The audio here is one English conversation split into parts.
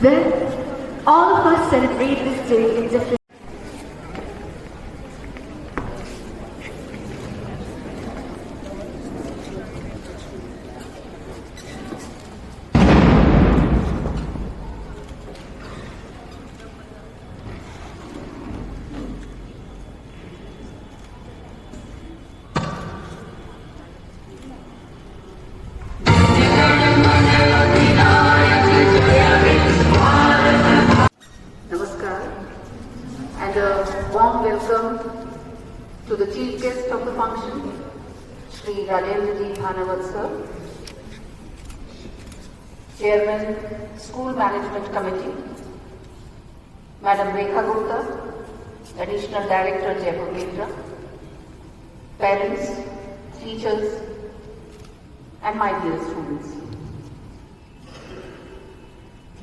Well, all of us celebrate this day in different warm welcome to the chief guest of the function, Shri Rajendra Bhanawat sir, Chairman, School Management Committee, Madam Rekha Gupta, Additional Director, Jaipur Kendra, parents, teachers, and my dear students.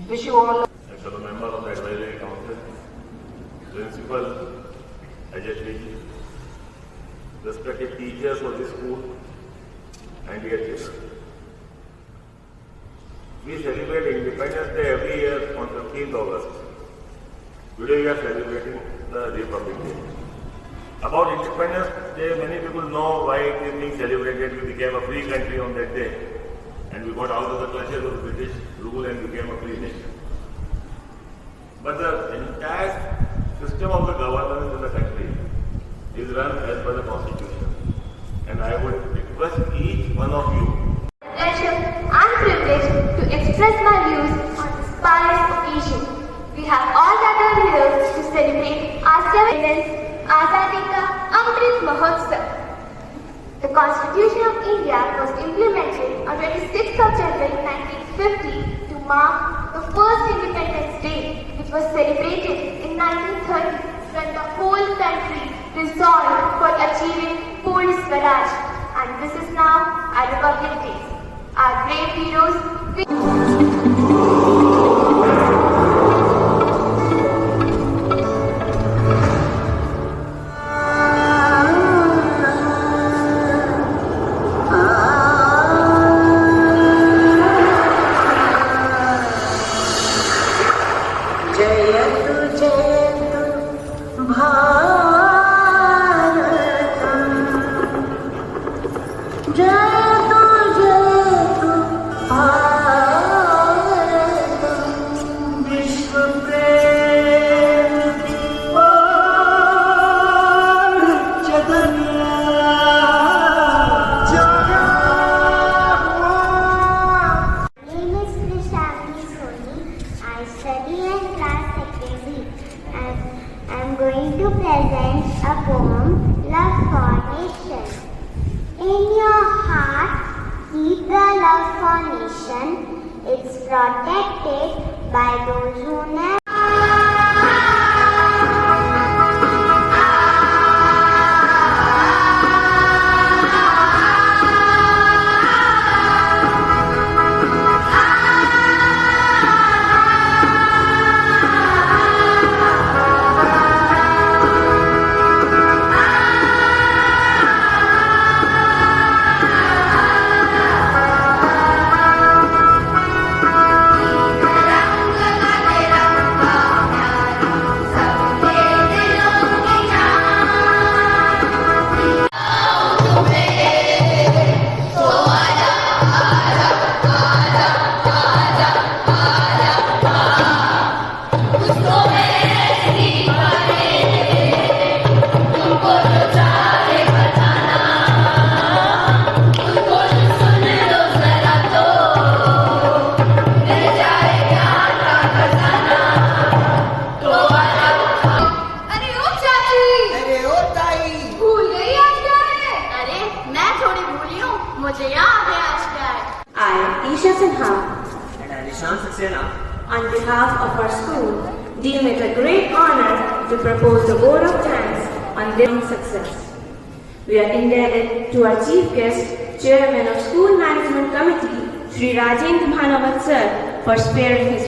Wish you all and fellow members of the Advisory Council, Principal, Ajay, respected teachers of the school, and dear children. We celebrate Independence Day every year on 15th August. Today we are celebrating the Republic Day. About Independence Day, many people know why it is being celebrated. We became a free country on that day, and we got out of the clutches of British rule and became a free nation. But the entire system of the governance in the country is run as per the Constitution. And I would request each one of you. Pleasure and privilege to express my views on this pious occasion. We have all gathered here to celebrate our 7th Azadi Ka Amrit Mahotsav. The Constitution of India was implemented on 26th of January 1950 to mark the first Independence Day, which was celebrated in 1930 when the whole country resolved for achieving full Swaraj. And this is now our Republic Day. Our brave heroes. Jaitu Jaitu Bharatam, Jaitu Jaitu Bharatam, Vishwa Prem Chadanya My name is Shri. I study in class secondary and I am going to present a poem, Love for Nation. In your heart, keep the love for nation. It's protected by those who never. On behalf of our school, deem it a great honor to propose the vote of thanks on their success. We are indebted to our chief guest, Chairman of School Management Committee, Shri Rajendra Bhanawat sir, for sparing his